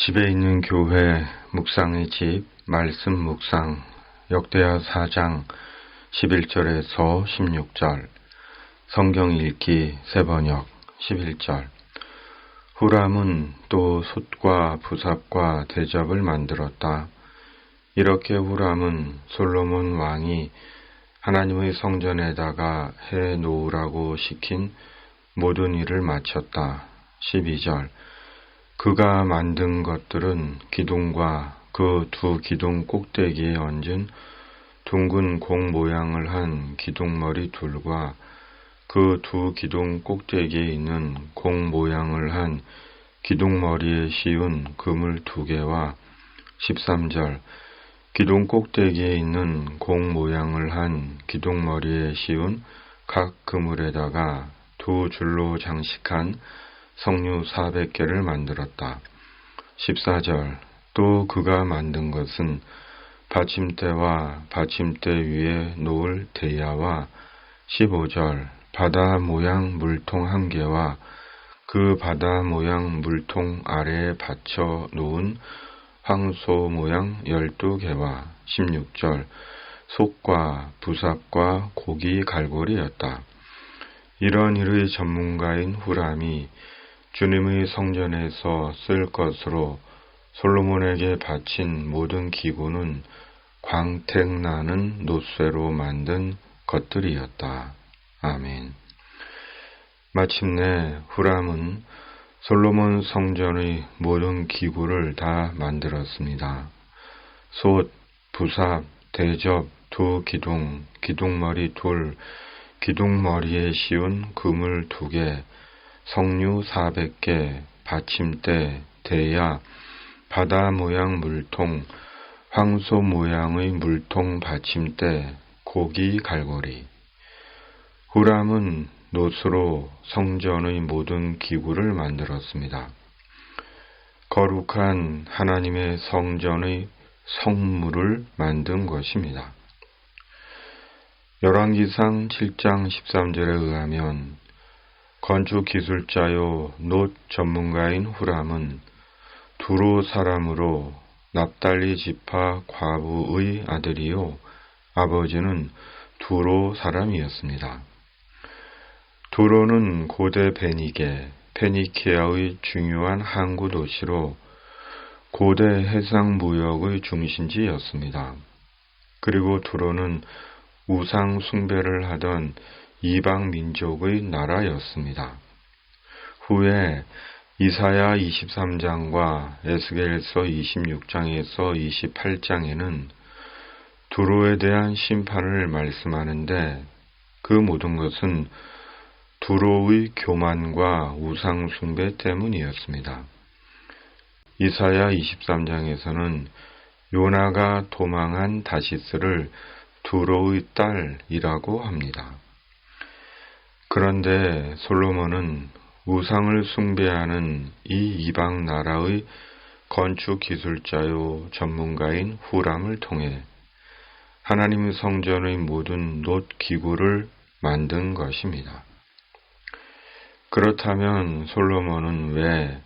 집에 있는 교회 묵상의 집 말씀 묵상 역대하 4장 11절에서 16절 성경 읽기 새번역 11절 후람은 또 솥과 부삽과 대접을 만들었다. 이렇게 후람은 솔로몬 왕이 하나님의 성전에다가 해 놓으라고 시킨 모든 일을 마쳤다. 12절 그가 만든 것들은 기둥과 그 두 기둥 꼭대기에 얹은 둥근 공 모양을 한 기둥머리 둘과 그 두 기둥 꼭대기에 있는 공 모양을 한 기둥머리에 씌운 그물 2개와 13절 기둥 꼭대기에 있는 공 모양을 한 기둥머리에 씌운 각 그물에다가 두 줄로 장식한 석류 400개를 만들었다. 14절 또 그가 만든 것은 받침대와 받침대 위에 놓을 대야와 15절 바다 모양 물통 1개와 그 바다 모양 물통 아래에 받쳐 놓은 황소 모양 12개와 16절 솥과 부삽과 고기 갈고리였다. 이런 일의 전문가인 후람이 주님의 성전에서 쓸 것으로 솔로몬에게 바친 모든 기구는 광택나는 놋쇠로 만든 것들이었다. 아멘. 마침내 후람은 솔로몬 성전의 모든 기구를 다 만들었습니다. 솥, 부삽, 대접, 두 기둥, 기둥머리 둘, 기둥머리에 씌운 그물 2개, 석류 400개, 받침대, 대야, 바다 모양 물통, 황소 모양의 물통 받침대, 고기 갈고리. 후람은 놋으로 성전의 모든 기구를 만들었습니다. 거룩한 하나님의 성전의 성물을 만든 것입니다. 열왕기상 7장 13절에 의하면 건축 기술자요 놋 전문가인 후람은 두로 사람으로 납달리 지파 과부의 아들이요 아버지는 두로 사람이었습니다. 두로는 고대 페니키아의 중요한 항구 도시로 고대 해상 무역의 중심지였습니다. 그리고 두로는 우상 숭배를 하던 이방 민족의 나라였습니다. 후에 이사야 23장과 에스겔서 26장에서 28장에는 두로에 대한 심판을 말씀하는데 그 모든 것은 두로의 교만과 우상 숭배 때문이었습니다. 이사야 23장에서는 요나가 도망한 다시스를 두로의 딸이라고 합니다. 그런데 솔로몬은 우상을 숭배하는 이 이방 나라의 건축 기술자요 전문가인 후람을 통해 하나님 성전의 모든 놋 기구를 만든 것입니다. 그렇다면 솔로몬은 왜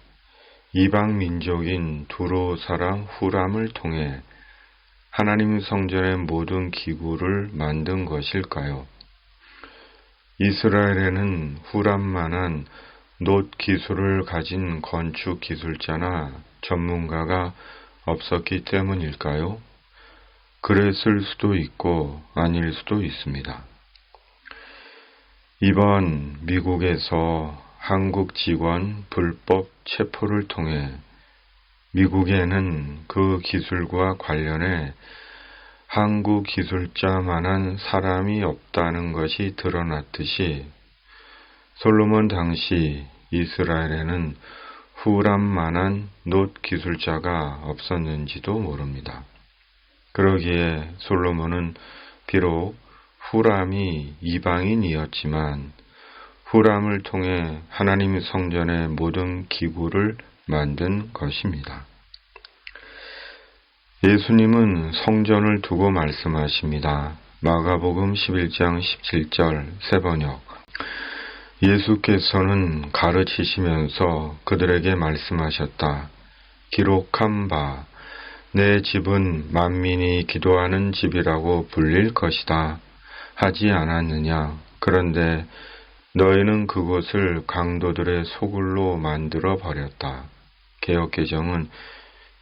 이방 민족인 두로 사람 후람을 통해 하나님 성전의 모든 기구를 만든 것일까요? 이스라엘에는 후람만한 놋 기술을 가진 건축 기술자나 전문가가 없었기 때문일까요? 그랬을 수도 있고 아닐 수도 있습니다. 이번 미국에서 한국 직원 불법 체포를 통해 미국에는 그 기술과 관련해 한국 기술자만한 사람이 없다는 것이 드러났듯이 솔로몬 당시 이스라엘에는 후람만한 놋 기술자가 없었는지도 모릅니다. 그러기에 솔로몬은 비록 후람이 이방인이었지만 후람을 통해 하나님 성전의 모든 기구를 만든 것입니다. 예수님은 성전을 두고 말씀하십니다. 마가복음 11장 17절 새번역 예수께서는 가르치시면서 그들에게 말씀하셨다. 기록한 바 내 집은 만민이 기도하는 집이라고 불릴 것이다 하지 않았느냐. 그런데 너희는 그곳을 강도들의 소굴로 만들어 버렸다. 개역개정은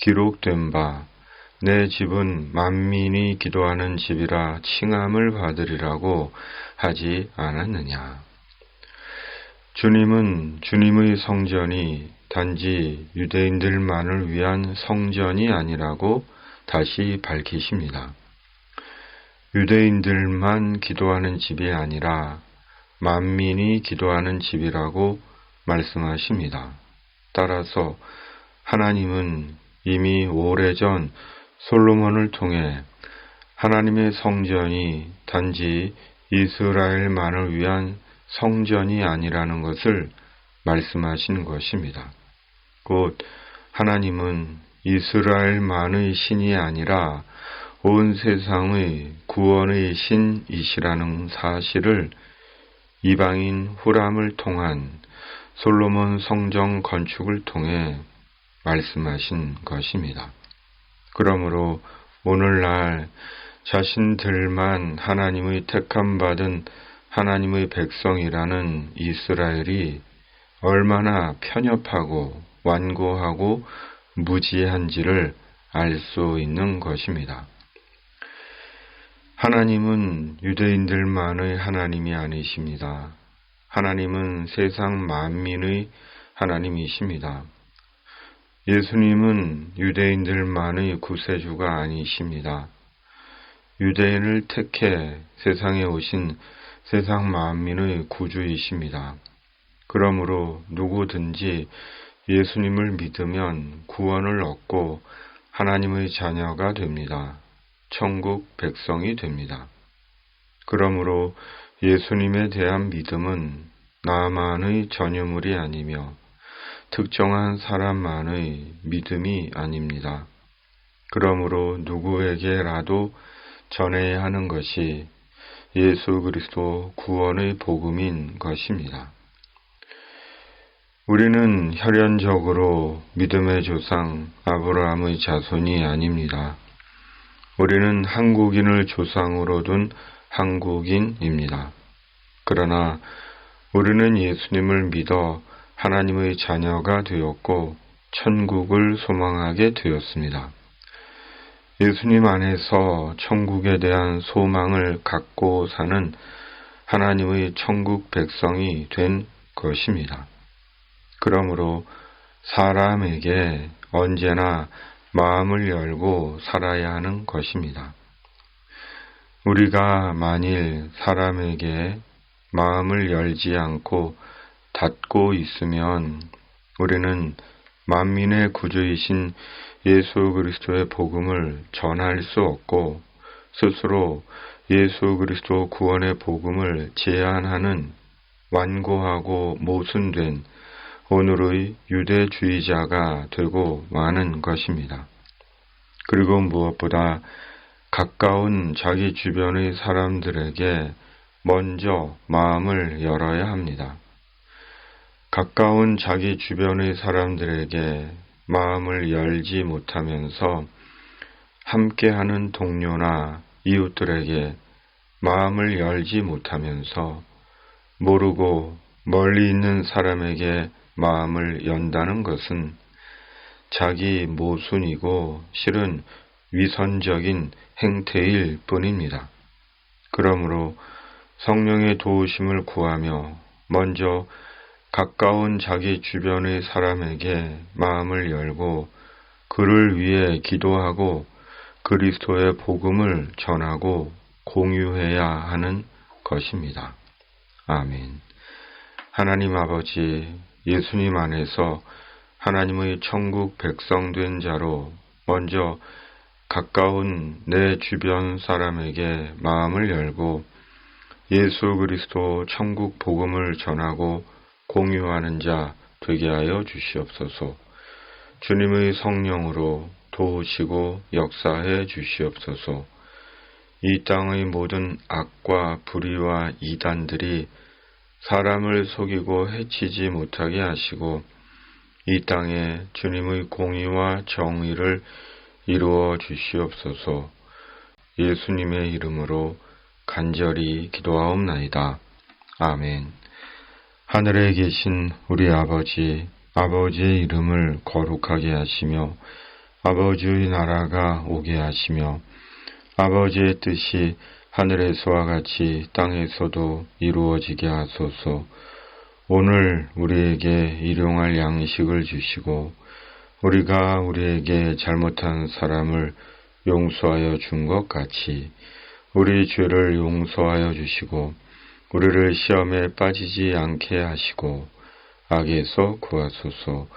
기록된 바 내 집은 만민이 기도하는 집이라 칭함을 받으리라고 하지 않았느냐. 주님은 주님의 성전이 단지 유대인들만을 위한 성전이 아니라고 다시 밝히십니다. 유대인들만 기도하는 집이 아니라 만민이 기도하는 집이라고 말씀하십니다. 따라서 하나님은 이미 오래전 솔로몬을 통해 하나님의 성전이 단지 이스라엘만을 위한 성전이 아니라는 것을 말씀하신 것입니다. 곧 하나님은 이스라엘만의 신이 아니라 온 세상의 구원의 신이시라는 사실을 이방인 후람을 통한 솔로몬 성전 건축을 통해 말씀하신 것입니다. 그러므로 오늘날 자신들만 하나님의 택함받은 하나님의 백성이라는 이스라엘이 얼마나 편협하고 완고하고 무지한지를 알 수 있는 것입니다. 하나님은 유대인들만의 하나님이 아니십니다. 하나님은 세상 만민의 하나님이십니다. 예수님은 유대인들만의 구세주가 아니십니다. 유대인을 택해 세상에 오신 세상 만민의 구주이십니다. 그러므로 누구든지 예수님을 믿으면 구원을 얻고 하나님의 자녀가 됩니다. 천국 백성이 됩니다. 그러므로 예수님에 대한 믿음은 나만의 전유물이 아니며 특정한 사람만의 믿음이 아닙니다. 그러므로 누구에게라도 전해야 하는 것이 예수 그리스도 구원의 복음인 것입니다. 우리는 혈연적으로 믿음의 조상 아브라함의 자손이 아닙니다. 우리는 한국인을 조상으로 둔 한국인입니다. 그러나 우리는 예수님을 믿어 하나님의 자녀가 되었고 천국을 소망하게 되었습니다. 예수님 안에서 천국에 대한 소망을 갖고 사는 하나님의 천국 백성이 된 것입니다. 그러므로 사람에게 언제나 마음을 열고 살아야 하는 것입니다. 우리가 만일 사람에게 마음을 열지 않고 닫고 있으면 우리는 만민의 구주이신 예수 그리스도의 복음을 전할 수 없고 스스로 예수 그리스도 구원의 복음을 제한하는 완고하고 모순된 오늘의 유대주의자가 되고 마는 것입니다. 그리고 무엇보다 가까운 자기 주변의 사람들에게 먼저 마음을 열어야 합니다. 가까운 자기 주변의 사람들에게 마음을 열지 못하면서 함께하는 동료나 이웃들에게 마음을 열지 못하면서 모르고 멀리 있는 사람에게 마음을 연다는 것은 자기 모순이고 실은 위선적인 행태일 뿐입니다. 그러므로 성령의 도우심을 구하며 먼저 가까운 자기 주변의 사람에게 마음을 열고 그를 위해 기도하고 그리스도의 복음을 전하고 공유해야 하는 것입니다. 아멘. 하나님 아버지, 예수님 안에서 하나님의 천국 백성 된 자로 먼저 가까운 내 주변 사람에게 마음을 열고 예수 그리스도 천국 복음을 전하고 공유하는 자 되게 하여 주시옵소서. 주님의 성령으로 도우시고 역사해 주시옵소서. 이 땅의 모든 악과 불의와 이단들이 사람을 속이고 해치지 못하게 하시고 이 땅에 주님의 공의와 정의를 이루어 주시옵소서. 예수님의 이름으로 간절히 기도하옵나이다. 아멘. 하늘에 계신 우리 아버지, 아버지의 이름을 거룩하게 하시며 아버지의 나라가 오게 하시며 아버지의 뜻이 하늘에서와 같이 땅에서도 이루어지게 하소서. 오늘 우리에게 일용할 양식을 주시고 우리가 우리에게 잘못한 사람을 용서하여 준 것 같이 우리 죄를 용서하여 주시고 우리를 시험에 빠지지 않게 하시고 악에서 구하소서.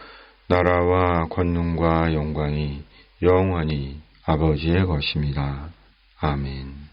나라와 권능과 영광이 영원히 아버지의 것입니다. 아멘.